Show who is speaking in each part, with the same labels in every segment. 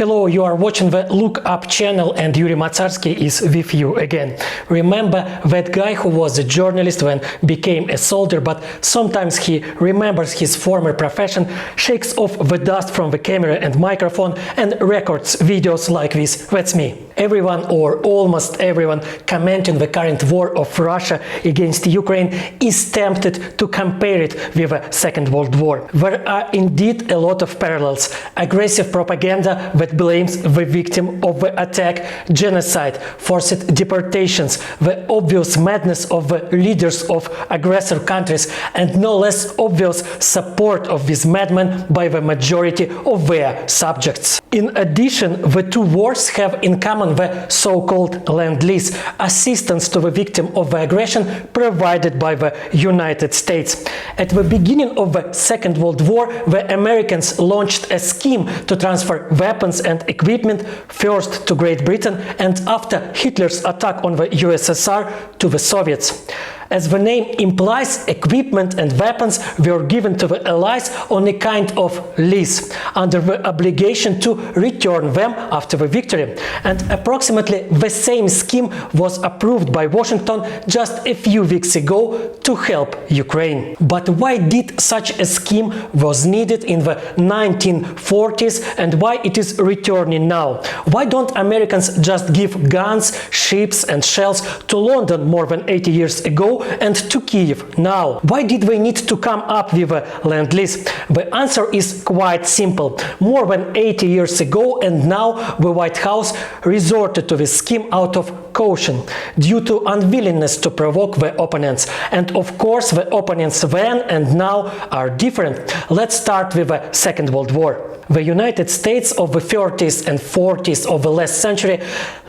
Speaker 1: Hello, you are watching the Look Up channel and Yuriy Matsarsky is with you again. Remember that guy who was a journalist when became a soldier, but sometimes he remembers his former profession, shakes off the dust from the camera and microphone and records videos like this? That's me. Everyone or almost everyone commenting the current war of Russia against Ukraine is tempted to compare it with the Second World War. There are indeed a lot of parallels. Aggressive propaganda that blames the victim of the attack, genocide, forced deportations, the obvious madness of the leaders of aggressor countries, and no less obvious support of these madmen by the majority of their subjects. In addition, the two wars have in common the so-called Lend-Lease, assistance to the victim of the aggression provided by the United States. At the beginning of the Second World War, the Americans launched a scheme to transfer weapons and equipment first to Great Britain and after Hitler's attack on the USSR to the Soviets. As the name implies, equipment and weapons were given to the Allies on a kind of lease, under the obligation to return them after the victory. And approximately the same scheme was approved by Washington just a few weeks ago to help Ukraine. But why did such a scheme was needed in the 1940s and why it is returning now? Why don't Americans just give guns, ships and shells to London more than 80 years ago and to Kiev now? Why did they need to come up with a Lend-Lease? The answer is quite simple. More than 80 years ago and now the White House resorted to this scheme out of caution, due to unwillingness to provoke the opponents. And of course the opponents then and now are different. Let's start with the Second World War. The United States of the 30s and 40s of the last century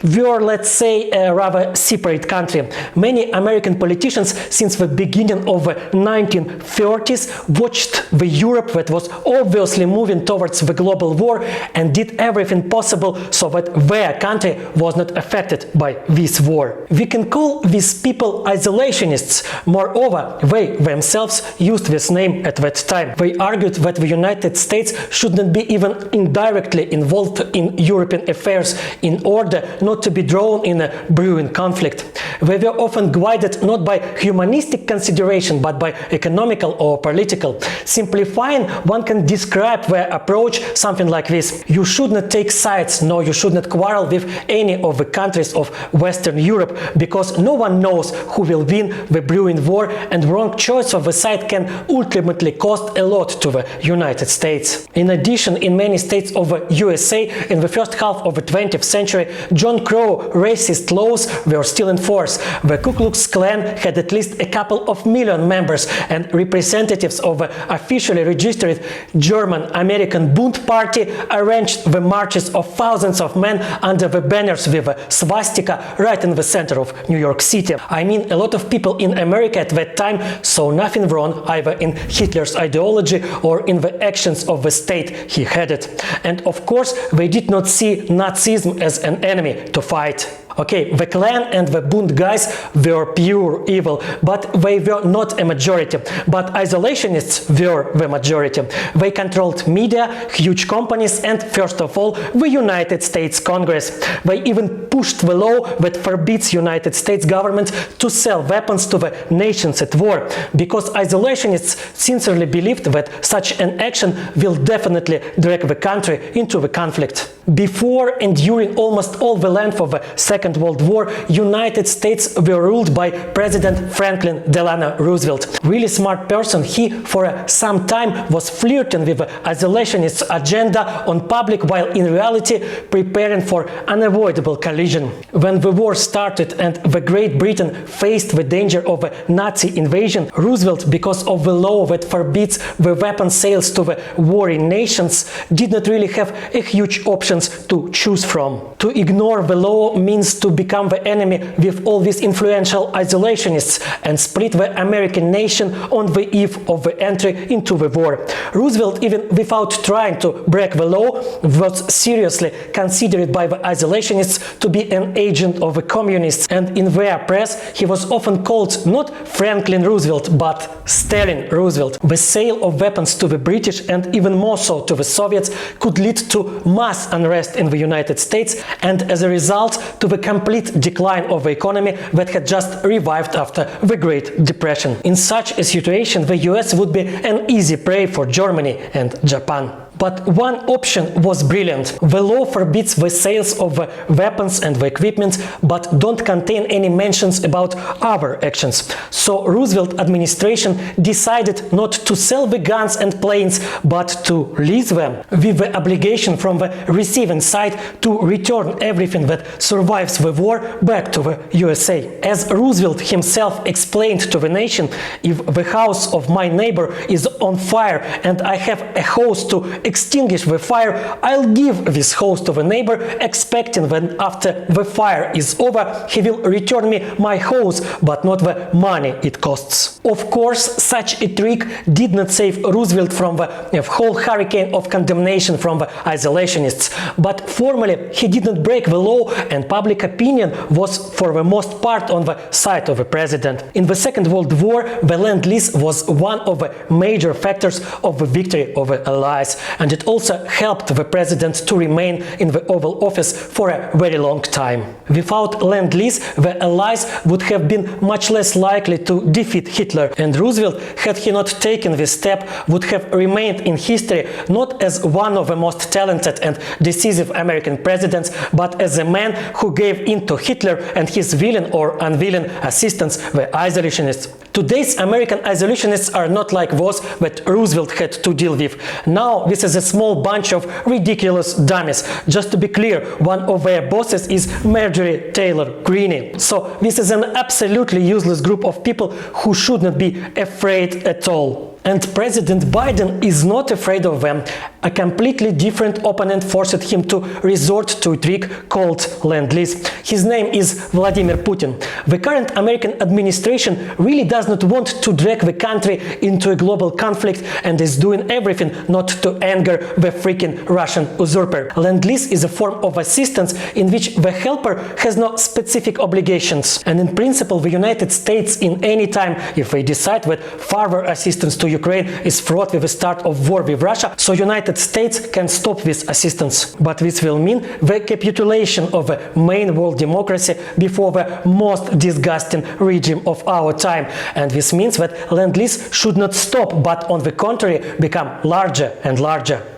Speaker 1: were, let's say, a rather separate country. Many American politicians since the beginning of the 1930s watched the Europe that was obviously moving towards the global war and did everything possible so that their country was not affected by this war. We can call these people isolationists. Moreover, they themselves used this name at that time. They argued that the United States should not be even indirectly involved in European affairs in order not to be drawn in a brewing conflict. They were often guided not by humanistic consideration but by economical or political. Simplifying, one can describe their approach something like this: you should not take sides, no, you should not quarrel with any of the countries of Western Europe, because no one knows who will win the brewing war, and wrong choice of the side can ultimately cost a lot to the United States. In addition, in many states of the USA in the first half of the 20th century, John Crow racist laws were still in force. The Ku Klux Klan had at least a couple of million members, and representatives of the officially registered German-American Bund Party arranged the marches of thousands of men under the banners with a swastika right in the center of New York City. I mean, a lot of people in America at that time saw nothing wrong either in Hitler's ideology or in the actions of the state he headed. And of course, they did not see Nazism as an enemy to fight. Okay, the Klan and the Bund guys were pure evil, but they were not a majority. But isolationists were the majority. They controlled media, huge companies, and first of all, the United States Congress. They even pushed the law that forbids United States government to sell weapons to the nations at war, because isolationists sincerely believed that such an action will definitely drag the country into the conflict. Before and during almost all the length of the Second World War, United States were ruled by President Franklin Delano Roosevelt. Really smart person, he for some time was flirting with the isolationist agenda on public, while in reality preparing for unavoidable collision. When the war started and the Great Britain faced the danger of a Nazi invasion, Roosevelt, because of the law that forbids the weapon sales to the warring nations, did not really have a huge options to choose from. To ignore the law means to become the enemy with all these influential isolationists and split the American nation on the eve of the entry into the war. Roosevelt, even without trying to break the law, was seriously considered by the isolationists to be an agent of the communists, and in their press he was often called not Franklin Roosevelt but Stalin Roosevelt. The sale of weapons to the British and even more so to the Soviets could lead to mass unrest in the United States and as a result to the complete decline of the economy that had just revived after the Great Depression. In such a situation, the US would be an easy prey for Germany and Japan. But one option was brilliant. The law forbids the sales of weapons and the equipment, but don't contain any mentions about other actions. So Roosevelt administration decided not to sell the guns and planes, but to lease them, with the obligation from the receiving side to return everything that survives the war back to the USA. As Roosevelt himself explained to the nation, if the house of my neighbor is on fire and I have a hose to extinguish the fire, I'll give this hose to the neighbor, expecting that after the fire is over, he will return me my hose, but not the money it costs. Of course, such a trick did not save Roosevelt from the whole hurricane of condemnation from the isolationists, but formally he did not break the law, and public opinion was for the most part on the side of the president. In the Second World War, the Lend-Lease was one of the major factors of the victory of the Allies, and it also helped the president to remain in the Oval Office for a very long time. Without Lend-Lease, the Allies would have been much less likely to defeat Hitler, and Roosevelt, had he not taken this step, would have remained in history not as one of the most talented and decisive American presidents, but as a man who gave in to Hitler and his willing or unwilling assistants, the isolationists. Today's American isolationists are not like those that Roosevelt had to deal with. Now this is a small bunch of ridiculous dummies. Just to be clear, one of their bosses is Marjorie Taylor Greene. So this is an absolutely useless group of people who should not be afraid at all. And President Biden is not afraid of them. A completely different opponent forced him to resort to a trick called Lend-Lease. His name is Vladimir Putin. The current American administration really does not want to drag the country into a global conflict and is doing everything not to anger the freaking Russian usurper. Lend-Lease is a form of assistance in which the helper has no specific obligations. And in principle, the United States, in any time, if they decide that further assistance to Ukraine is fraught with the start of war with Russia, so United States can stop this assistance. But this will mean the capitulation of the main world democracy before the most disgusting regime of our time. And this means that Lend-Lease should not stop, but on the contrary, become larger and larger.